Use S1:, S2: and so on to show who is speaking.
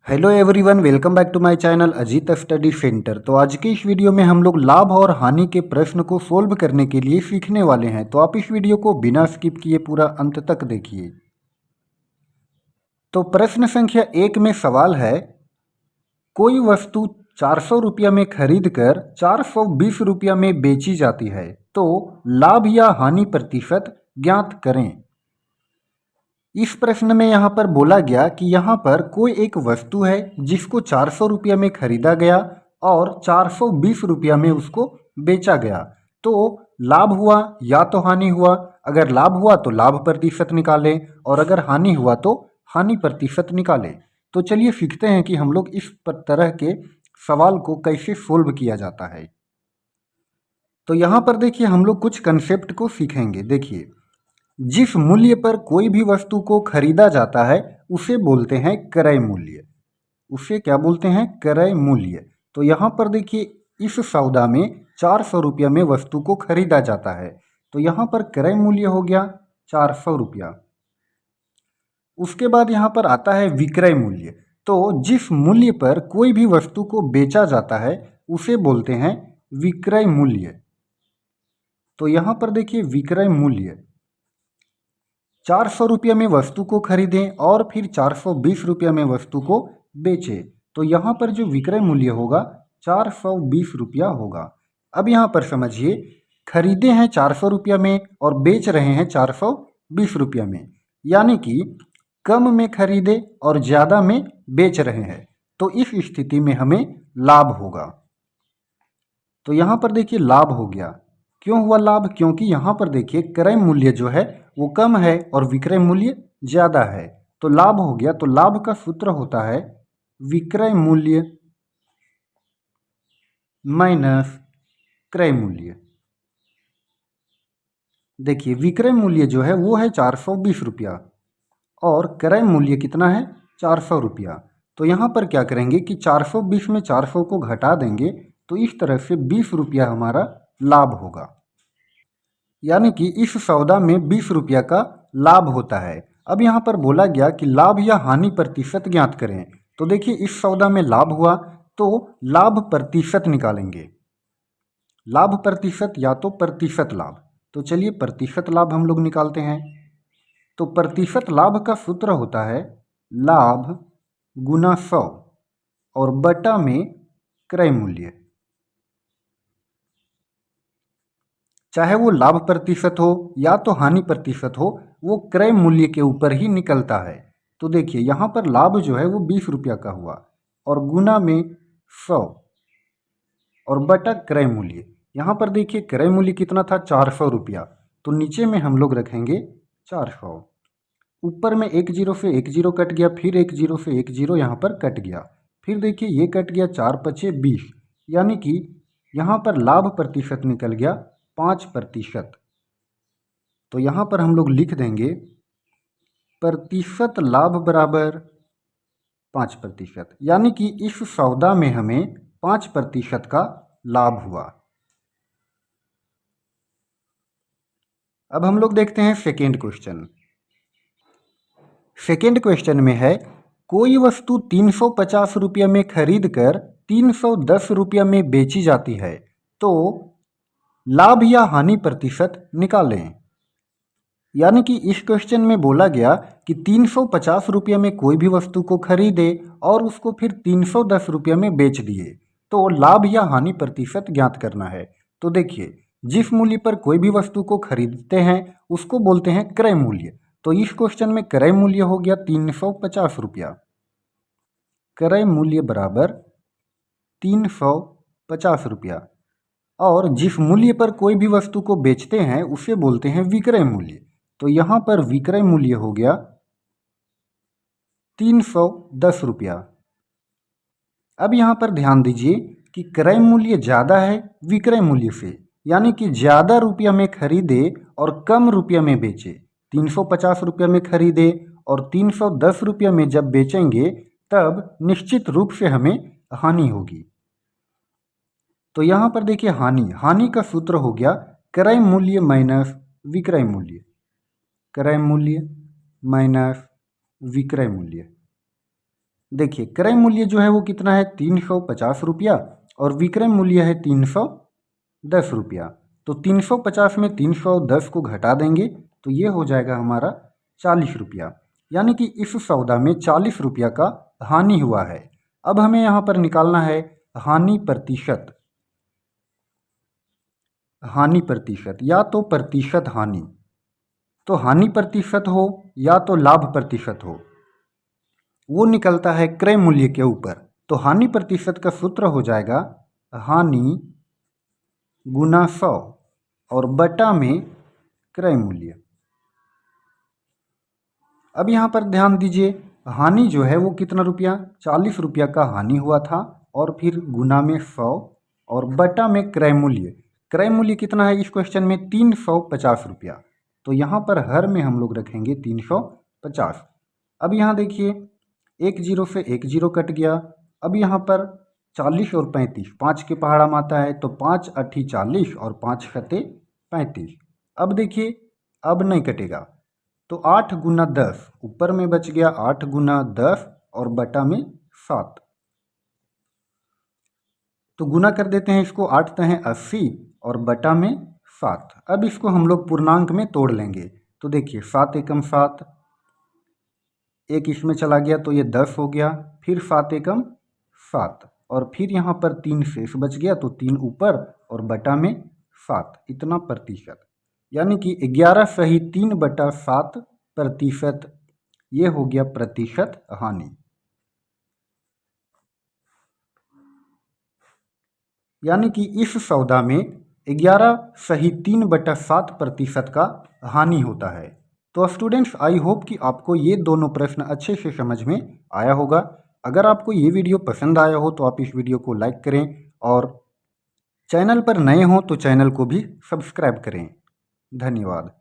S1: Hello everyone, welcome back to my channel Ajit study centre. तो आज के इस वीडियो में हम लोग लाभ और हानि के प्रश्न को सोल्व करने के लिए सीखने वाले हैं। तो आप इस वीडियो को बिना स्किप किए पूरा अंत तक देखिए। तो प्रश्न संख्या 1 में सवाल है, कोई वस्तु 400 रुपया में खरीद कर 420 रुपया में बेची जाती है, तो लाभ या हानि प्रतिशत ज्ञात करें। इस प्रश्न में यहाँ पर बोला गया कि यहाँ पर कोई एक वस्तु है जिसको 400 रुपया में खरीदा गया और 420 रुपया में उसको बेचा गया। तो लाभ हुआ या तो हानि हुआ। अगर लाभ हुआ तो लाभ प्रतिशत निकालें और अगर हानि हुआ तो हानि प्रतिशत निकालें। तो चलिए सीखते हैं कि हम लोग इस तरह के सवाल को कैसे सोल्व किया जाता है। तो यहाँ पर देखिए हम लोग कुछ कंसेप्ट को सीखेंगे। देखिए, जिस मूल्य पर कोई भी वस्तु को खरीदा जाता है उसे बोलते हैं क्रय मूल्य। उसे क्या बोलते हैं? क्रय मूल्य। तो यहाँ पर देखिए इस सौदा में 400 रुपया में वस्तु को खरीदा जाता है, तो यहाँ पर क्रय मूल्य हो गया 400 रुपया। उसके बाद यहाँ पर आता है विक्रय मूल्य। तो जिस मूल्य पर कोई भी वस्तु को बेचा जाता है उसे बोलते हैं विक्रय मूल्य। तो यहाँ पर देखिए विक्रय मूल्य, 400 रुपये में वस्तु को खरीदें और फिर 420 रुपये में वस्तु को बेचें, तो यहाँ पर जो विक्रय मूल्य होगा 420 रुपया होगा। अब यहाँ पर समझिए, खरीदे हैं 400 रुपया में और बेच रहे हैं 420 रुपया में, यानी कि कम में खरीदे और ज़्यादा में बेच रहे हैं, तो इस स्थिति में हमें लाभ होगा। तो यहाँ पर देखिए लाभ हो गया। क्यों हुआ लाभ? क्योंकि यहाँ पर देखिए क्रय मूल्य जो है वो कम है और विक्रय मूल्य ज़्यादा है, तो लाभ हो गया। तो लाभ का सूत्र होता है विक्रय मूल्य माइनस क्रय मूल्य। देखिए विक्रय मूल्य जो है वो है 420 रुपया और क्रय मूल्य कितना है? 400 रुपया। तो यहाँ पर क्या करेंगे कि 420 में 400 को घटा देंगे, तो इस तरह से 20 रुपया हमारा लाभ होगा। यानी कि इस सौदा में 20 रुपया का लाभ होता है। अब यहाँ पर बोला गया कि लाभ या हानि प्रतिशत ज्ञात करें। तो देखिए इस सौदा में लाभ हुआ तो लाभ प्रतिशत निकालेंगे। लाभ प्रतिशत या तो प्रतिशत लाभ। तो चलिए प्रतिशत लाभ हम लोग निकालते हैं। तो प्रतिशत लाभ का सूत्र होता है लाभ गुना 100 और बटा में क्रय मूल्य। चाहे वो लाभ प्रतिशत हो या तो हानि प्रतिशत हो, वो क्रय मूल्य के ऊपर ही निकलता है। तो देखिए यहाँ पर लाभ जो है वो 20 रुपया का हुआ और गुना में 100 और बटा क्रय मूल्य। यहाँ पर देखिए क्रय मूल्य कितना था? 400 रुपया। तो नीचे में हम लोग रखेंगे 400। ऊपर में एक जीरो से एक जीरो कट गया, फिर एक जीरो से एक जीरो यहाँ पर कट गया, फिर देखिए ये कट गया, 4 पचे 20, यानी कि यहाँ पर लाभ प्रतिशत निकल गया 5%। तो यहाँ पर हम लोग लिख देंगे प्रतिशत लाभ बराबर 5%, यानी कि इस सौदा में हमें 5% का लाभ हुआ। अब हम लोग देखते हैं सेकेंड क्वेश्चन। सेकेंड क्वेश्चन में है, कोई वस्तु 350 रुपया में खरीद कर 310 रुपया में बेची जाती है, तो लाभ या हानि प्रतिशत निकालें। यानी कि इस क्वेश्चन में बोला गया कि 350 रुपया में कोई भी वस्तु को खरीदे और उसको फिर 310 रुपया में बेच दिए, तो लाभ या हानि प्रतिशत ज्ञात करना है। तो देखिए जिस मूल्य पर कोई भी वस्तु को खरीदते हैं उसको बोलते हैं क्रय मूल्य। तो इस क्वेश्चन में क्रय मूल्य हो गया 350 रुपया। क्रय मूल्य बराबर 350 रुपया और जिस मूल्य पर कोई भी वस्तु को बेचते हैं उसे बोलते हैं विक्रय मूल्य। तो यहाँ पर विक्रय मूल्य हो गया 310 रुपया। अब यहाँ पर ध्यान दीजिए कि क्रय मूल्य ज़्यादा है विक्रय मूल्य से, यानी कि ज़्यादा रुपया में खरीदे और कम रुपया में बेचे। 350 रुपया में खरीदे और 310 रुपया में जब बेचेंगे तब निश्चित रूप से हमें हानि होगी। तो यहाँ पर देखिए हानि का सूत्र हो गया क्रय मूल्य माइनस विक्रय मूल्य। क्रय मूल्य माइनस विक्रय मूल्य। देखिए क्रय मूल्य जो है वो कितना है 350 रुपया और विक्रय मूल्य है 310 रुपया। तो 350 में 310 को घटा देंगे तो ये हो जाएगा हमारा 40 रुपया, यानी कि इस सौदा में 40 रुपया का हानि हुआ है। अब हमें यहाँ पर निकालना है हानि प्रतिशत। हानि प्रतिशत या तो प्रतिशत हानि, तो हानि प्रतिशत हो या तो लाभ प्रतिशत हो, वो निकलता है क्रय मूल्य के ऊपर। तो हानि प्रतिशत का सूत्र हो जाएगा हानि गुना 100 और बटा में क्रय मूल्य। अब यहाँ पर ध्यान दीजिए, हानि जो है वो कितना रुपया 40 रुपया का हानि हुआ था और फिर गुना में 100 और बटा में क्रय मूल्य। क्रय मूल्य कितना है इस क्वेश्चन में 350 रुपया, तो यहाँ पर हर में हम लोग रखेंगे 350। अब यहाँ देखिए एक जीरो से एक जीरो कट गया। अब यहाँ पर 40 और 35 5 के पहाड़ा में आता है, तो 5 अट्ठी 40 और 5 खते 35। अब देखिए अब नहीं कटेगा, तो 8 गुना 10 ऊपर में बच गया 8 गुना 10 और बटा में 7। तो गुना कर देते हैं इसको, 8 तहें 80 और बटा में 7। अब इसको हम लोग पूर्णांक में तोड़ लेंगे। तो देखिए 7 एकम 7, एक इसमें चला गया तो ये 10 हो गया, फिर 7 एकम 7 और फिर यहाँ पर 3 शेष बच गया तो 3 ऊपर और बटा में 7, इतना प्रतिशत, यानी कि 11 सही 3/7 प्रतिशत, ये हो गया प्रतिशत हानि। यानी कि इस सौदा में 11 सही 3/7 प्रतिशत का हानि होता है। तो स्टूडेंट्स आई होप कि आपको ये दोनों प्रश्न अच्छे से समझ में आया होगा। अगर आपको ये वीडियो पसंद आया हो तो आप इस वीडियो को लाइक करें और चैनल पर नए हों तो चैनल को भी सब्सक्राइब करें। धन्यवाद।